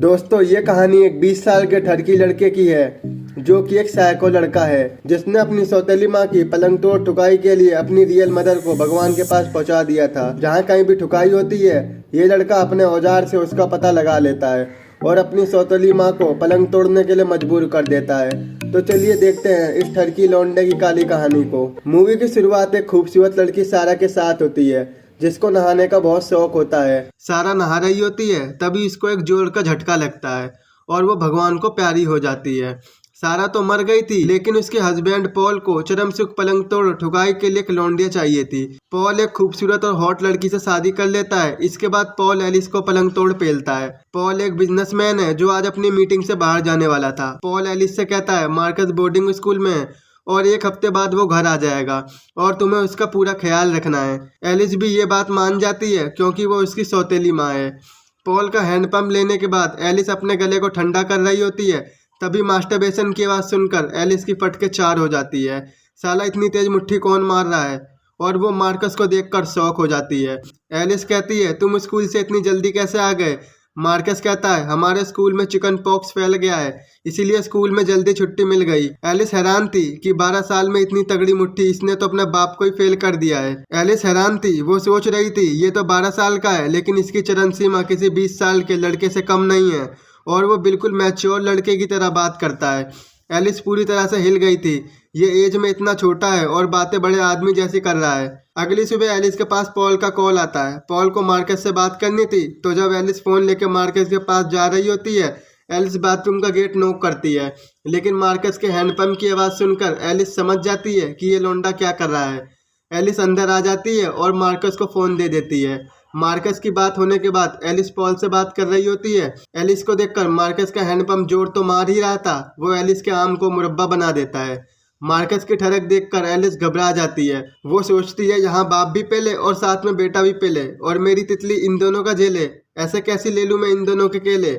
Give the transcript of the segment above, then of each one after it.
दोस्तों ये कहानी एक 20 साल के ठरकी लड़के की है जो कि एक साइको लड़का है जिसने अपनी सौतेली माँ की पलंग तोड़ ठुकाई के लिए अपनी रियल मदर को भगवान के पास पहुंचा दिया था। जहाँ कहीं भी ठुकाई होती है ये लड़का अपने औजार से उसका पता लगा लेता है और अपनी सौतेली माँ को पलंग तोड़ने के लिए मजबूर कर देता है। तो चलिए देखते हैं इस ठरकी लौंडे की काली कहानी को। मूवी की शुरुआत एक खूबसूरत लड़की सारा के साथ होती है जिसको नहाने का बहुत शौक होता है। सारा नहा रही होती है तभी इसको एक जोर का झटका लगता है और वो भगवान को प्यारी हो जाती है। सारा तो मर गई थी लेकिन उसके हस्बैंड पॉल को चरम सुख पलंग तोड़ ठुकाई के लिए एक लौंडिया चाहिए थी। पॉल एक खूबसूरत और हॉट लड़की से शादी कर लेता है। इसके बाद पॉल एलिस को पलंग तोड़ पेलता है। पॉल एक बिजनेसमैन है जो आज अपनी मीटिंग से बाहर जाने वाला था। पॉल एलिस से कहता है मार्कस बोर्डिंग स्कूल में है और एक हफ्ते बाद वो घर आ जाएगा और तुम्हें उसका पूरा ख्याल रखना है। एलिस भी ये बात मान जाती है क्योंकि वो उसकी सौतेली माँ है। पॉल का हैंडपंप लेने के बाद एलिस अपने गले को ठंडा कर रही होती है तभी मास्टरबेशन की आवाज़ सुनकर एलिस की फटके चार हो जाती है। साला इतनी तेज मुट्ठी कौन मार रहा है, और वो मार्कस को देखकर शॉक हो जाती है। एलिस कहती है तुम स्कूल से इतनी जल्दी कैसे आ गए। मार्कस कहता है हमारे स्कूल में चिकन पॉक्स फैल गया है इसीलिए स्कूल में जल्दी छुट्टी मिल गई। एलिस हैरान थी कि 12 साल में इतनी तगड़ी मुट्ठी इसने तो अपने बाप को ही फेल कर दिया है। एलिस हैरान थी, वो सोच रही थी ये तो 12 साल का है लेकिन इसकी चरण सीमा किसी 20 साल के लड़के से कम नहीं है और वो बिल्कुल मैच्योर लड़के की तरह बात करता है। एलिस पूरी तरह से हिल गई थी, ये एज में इतना छोटा है और बातें बड़े आदमी जैसी कर रहा है। अगली सुबह एलिस के पास पॉल का कॉल आता है। पॉल को मार्कस से बात करनी थी तो जब एलिस फ़ोन लेकर मार्कस के पास जा रही होती है एलिस बाथरूम का गेट नॉक करती है लेकिन मार्कस के हैंडपंप की आवाज़ सुनकर एलिस समझ जाती है कि ये लौंडा क्या कर रहा है। एलिस अंदर आ जाती है और मार्कस को फ़ोन दे देती है। मार्कस की बात होने के बाद एलिस पॉल से बात कर रही होती है। एलिस को देखकर मार्कस का हैंडपंप जोर तो मार ही रहा था, वो एलिस के आम को मुरब्बा बना देता है। मार्कस की ठड़क देखकर एलिस घबरा जाती है। वो सोचती है यहाँ बाप भी पेले और साथ में बेटा भी पेले और मेरी तितली इन दोनों का झेले, ऐसे कैसे ले लूँ मैं इन दोनों के केले।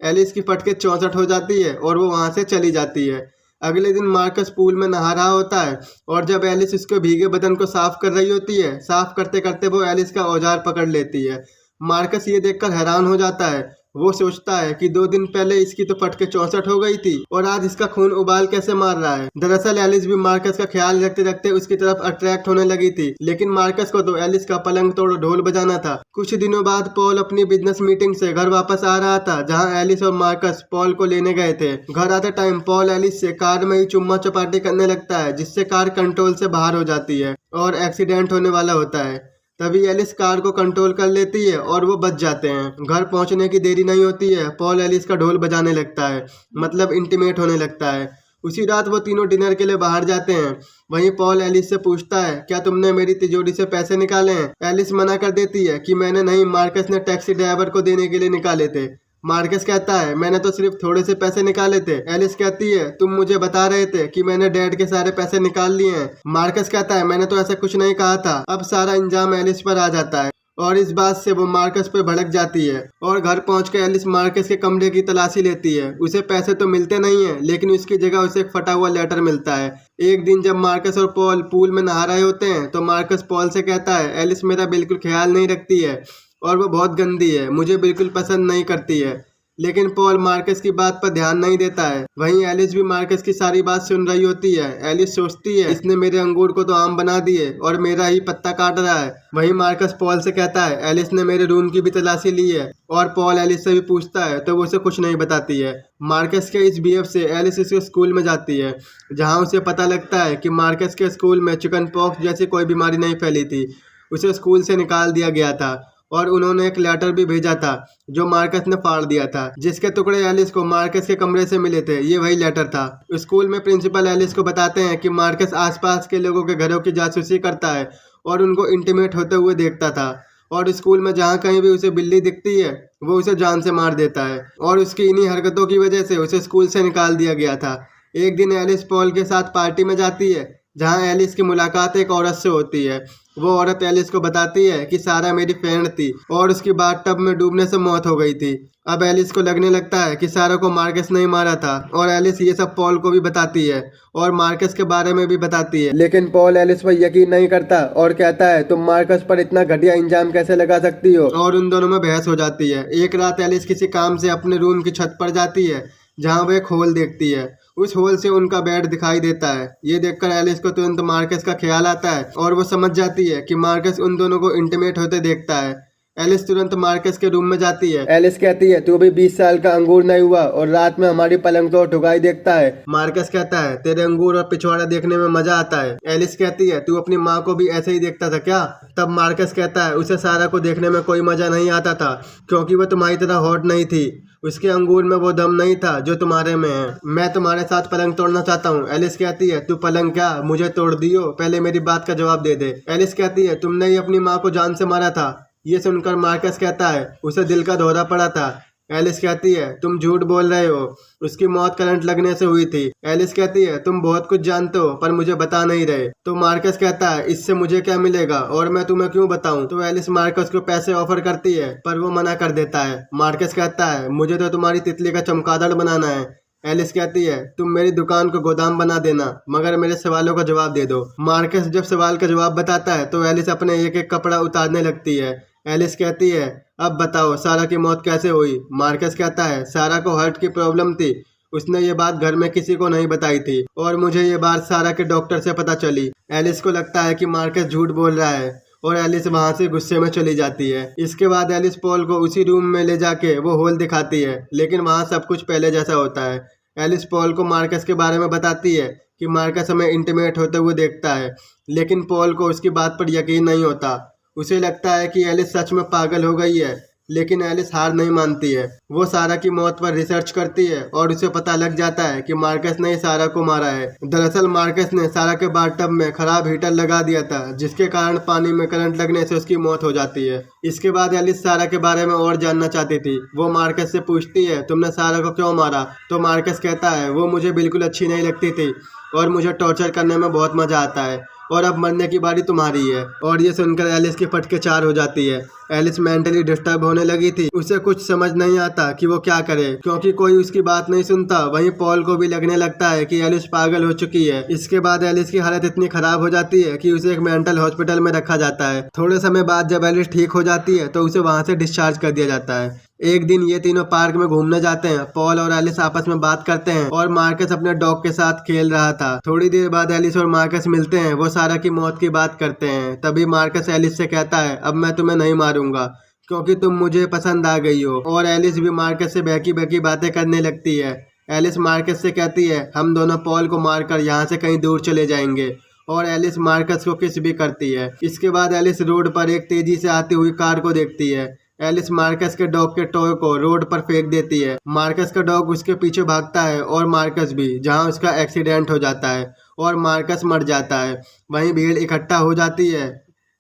एलिस की फटके 64 हो जाती है और वो वहाँ से चली जाती है। अगले दिन मार्कस पूल में नहा रहा होता है और जब एलिस उसके भीगे बदन को साफ कर रही होती है, साफ करते करते वो एलिस का औजार पकड़ लेती है। मार्कस ये देखकर हैरान हो जाता है। वो सोचता है कि 2 दिन पहले इसकी तो फटके 64 हो गई थी और आज इसका खून उबाल कैसे मार रहा है। दरअसल एलिस भी मार्कस का ख्याल रखते रखते उसकी तरफ अट्रैक्ट होने लगी थी लेकिन मार्कस को तो एलिस का पलंग तोड़ ढोल बजाना था। कुछ दिनों बाद पॉल अपनी बिजनेस मीटिंग से घर वापस आ रहा था जहां एलिस और मार्कस पॉल को लेने गए थे। घर आते टाइम पॉल एलिस से कार में ही चुम्मा चपाटी करने लगता है जिससे कार कंट्रोल से बाहर हो जाती है और एक्सीडेंट होने वाला होता है। तभी एलिस कार को कंट्रोल कर लेती है और वो बच जाते हैं। घर पहुंचने की देरी नहीं होती है, पॉल एलिस का ढोल बजाने लगता है, मतलब इंटीमेट होने लगता है। उसी रात वो तीनों डिनर के लिए बाहर जाते हैं। वहीं पॉल एलिस से पूछता है क्या तुमने मेरी तिजोरी से पैसे निकाले हैं। एलिस मना कर देती है कि मैंने नहीं, मार्कस ने टैक्सी ड्राइवर को देने के लिए निकाले थे। मार्कस कहता है मैंने तो सिर्फ थोड़े से पैसे निकाले थे। एलिस कहती है तुम मुझे बता रहे थे कि मैंने डैड के सारे पैसे निकाल लिए हैं। मार्कस कहता है मैंने तो ऐसा कुछ नहीं कहा था। अब सारा इंजाम एलिस पर आ जाता है और इस बात से वो मार्कस पे भड़क जाती है और घर पहुंचकर एलिस मार्कस के कमरे की तलाशी लेती है। उसे पैसे तो मिलते नहीं है लेकिन उसकी जगह उसे एक फटा हुआ लेटर मिलता है। एक दिन जब मार्कस और पॉल पूल में नहा रहे होते हैं तो मार्कस पॉल से कहता है एलिस मेरा बिल्कुल ख्याल नहीं रखती है और वो बहुत गंदी है, मुझे बिल्कुल पसंद नहीं करती है। लेकिन पॉल मार्कस की बात पर ध्यान नहीं देता है। वहीं एलिस भी मार्कस की सारी बात सुन रही होती है। एलिस सोचती है इसने मेरे अंगूर को तो आम बना दिए और मेरा ही पत्ता काट रहा है। वहीं मार्कस पॉल से कहता है एलिस ने मेरे रूम की भी तलाशी ली है और पॉल एलिस से भी पूछता है तो वो उसे कुछ नहीं बताती है। मार्कस के इस बिहेव से एलिस उसके स्कूल में जाती है जहाँ उसे पता लगता है कि मार्कस के स्कूल में चिकन पॉक्स जैसी कोई बीमारी नहीं फैली थी। उसे स्कूल से निकाल दिया गया था और उन्होंने एक लेटर भी भेजा था जो मार्कस ने फाड़ दिया था, जिसके टुकड़े एलिस को मार्कस के कमरे से मिले थे। ये वही लेटर था। स्कूल में प्रिंसिपल एलिस को बताते हैं कि मार्कस आसपास के लोगों के घरों की जासूसी करता है और उनको इंटीमेट होते हुए देखता था और स्कूल में जहाँ कहीं भी उसे बिल्ली दिखती है वो उसे जान से मार देता है और उसकी इन्हीं हरकतों की वजह से उसे स्कूल से निकाल दिया गया था। एक दिन एलिस पॉल के साथ पार्टी में जाती है। जहाँ एलिस की मुलाकात एक औरत से होती है। वो औरत एलिस को बताती है कि सारा मेरी फ्रेंड थी और उसकी बाथटब में डूबने से मौत हो गई थी। अब एलिस को लगने लगता है कि सारा को मार्कस नहीं मारा था और एलिस ये सब पॉल को भी बताती है और मार्कस के बारे में भी बताती है। लेकिन पॉल एलिस पर यकीन नहीं करता और कहता है तुम मार्कस पर इतना घटिया इंजाम कैसे लगा सकती हो, और उन दोनों में बहस हो जाती है। एक रात एलिस किसी काम से अपने रूम की छत पर जाती है जहाँ वो एक होल देखती है। उस होल से उनका बेड दिखाई देता है। ये देखकर एलिस को तुरंत मार्कस का ख्याल आता है और वो समझ जाती है कि मार्कस उन दोनों को इंटीमेट होते देखता है। एलिस तुरंत मार्कस के रूम में जाती है। एलिस कहती है तू भी 20 साल का अंगूर नहीं हुआ और रात में हमारी पलंग तोड़ ठुकाई देखता है। मार्कस कहता है तेरे अंगूर और पिछवाड़ा देखने में मजा आता है। एलिस कहती है तू अपनी माँ को भी ऐसे ही देखता था क्या? तब मार्कस कहता है उसे सारा को देखने में कोई मजा नहीं आता था क्योंकि वो तुम्हारी तरह हॉट नहीं थी। उसके अंगूर में वो दम नहीं था जो तुम्हारे में है। मैं तुम्हारे साथ पलंग तोड़ना चाहता हूँ। एलिस कहती है तू पलंग क्या मुझे तोड़ दियो, पहले मेरी बात का जवाब दे दे। एलिस कहती है तुमने ही अपनी माँ को जान से मारा था। ये सुनकर मार्कस कहता है उसे दिल का दौरा पड़ा था। एलिस कहती है तुम झूठ बोल रहे हो, उसकी मौत करंट लगने से हुई थी। एलिस कहती है तुम बहुत कुछ जानते हो पर मुझे बता नहीं रहे। तो मार्कस कहता है इससे मुझे क्या मिलेगा और मैं तुम्हें क्यों बताऊं। तो एलिस मार्कस को पैसे ऑफर करती है पर वो मना कर देता है। मार्कस कहता है मुझे तो तुम्हारी तितली का चमगादड़ बनाना है। एलिस कहती है तुम मेरी दुकान को गोदाम बना देना मगर मेरे सवालों का जवाब दे दो। मार्कस जब सवाल का जवाब बताता है तो एलिस अपने एक एक कपड़ा उतारने लगती है। एलिस कहती है अब बताओ सारा की मौत कैसे हुई। मार्कस कहता है सारा को हार्ट की प्रॉब्लम थी, उसने ये बात घर में किसी को नहीं बताई थी और मुझे ये बात सारा के डॉक्टर से पता चली। एलिस को लगता है कि मार्कस झूठ बोल रहा है और एलिस वहाँ से गुस्से में चली जाती है। इसके बाद एलिस पॉल को उसी रूम में ले जाके वो होल दिखाती है लेकिन वहाँ सब कुछ पहले जैसा होता है। एलिस पॉल को मार्कस के बारे में बताती है कि मार्कस हमें इंटीमेट होते हुए देखता है, लेकिन पॉल को उसकी बात पर यकीन नहीं होता। उसे लगता है कि एलिस सच में पागल हो गई है, लेकिन एलिस हार नहीं मानती है। वो सारा की मौत पर रिसर्च करती है और उसे पता लग जाता है कि मार्कस ने सारा को मारा है। दरअसल मार्कस ने सारा के बाथटब में खराब हीटर लगा दिया था जिसके कारण पानी में करंट लगने से उसकी मौत हो जाती है। इसके बाद एलिस सारा के बारे में और जानना चाहती थी। वो मार्कस से पूछती है तुमने सारा को क्यों मारा। तो मार्कस कहता है वो मुझे बिल्कुल अच्छी नहीं लगती थी और मुझे टॉर्चर करने में बहुत मजा आता है और अब मरने की बारी तुम्हारी है। और ये सुनकर एलिस की फटके चार हो जाती है। एलिस मेंटली डिस्टर्ब होने लगी थी। उसे कुछ समझ नहीं आता कि वो क्या करे क्योंकि कोई उसकी बात नहीं सुनता। वहीं पॉल को भी लगने लगता है कि एलिस पागल हो चुकी है। इसके बाद एलिस की हालत इतनी खराब हो जाती है कि उसे एक मेंटल हॉस्पिटल में रखा जाता है। थोड़े समय बाद जब एलिस ठीक हो जाती है तो उसे वहां से डिस्चार्ज कर दिया जाता है। एक दिन ये तीनों पार्क में घूमने जाते हैं। पॉल और एलिस आपस में बात करते हैं और मार्कस अपने डॉग के साथ खेल रहा था। थोड़ी देर बाद एलिस और मार्कस मिलते हैं। वो सारा की मौत की बात करते हैं। तभी मार्कस एलिस से कहता है अब मैं तुम्हें नहीं मारूंगा क्योंकि तुम मुझे पसंद आ गई हो। और एलिस भी मार्कस से बहकी बहकी बातें करने लगती है। एलिस मार्कस से कहती है हम दोनों पॉल को मारकर यहाँ से कहीं दूर चले जाएंगे और एलिस मार्कस को किस भी करती है। इसके बाद एलिस रोड पर एक तेजी से आती हुई कार को देखती है। एलिस मार्कस के डॉग के टॉय को रोड पर फेंक देती है। मार्कस का डॉग उसके पीछे भागता है और मार्कस भी, जहां उसका एक्सीडेंट हो जाता है और मार्कस मर जाता है। वहीं भीड़ इकट्ठा हो जाती है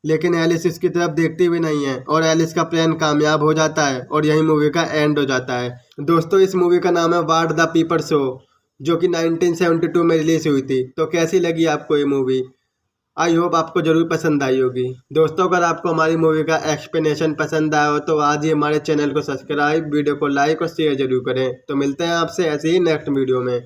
लेकिन एलिस इसकी तरफ देखती भी नहीं है और एलिस का प्लान कामयाब हो जाता है और यही मूवी का एंड हो जाता है। दोस्तों इस मूवी का नाम है व्हाट द पीपल शो, जो कि 1972 में रिलीज हुई थी। तो कैसी लगी आपको ये मूवी? आई होप आपको जरूर पसंद आई होगी। दोस्तों अगर आपको हमारी मूवी का एक्सप्लेनेशन पसंद आया हो तो आज ही हमारे चैनल को सब्सक्राइब, वीडियो को लाइक और शेयर जरूर करें। तो मिलते हैं आपसे ऐसे ही नेक्स्ट वीडियो में।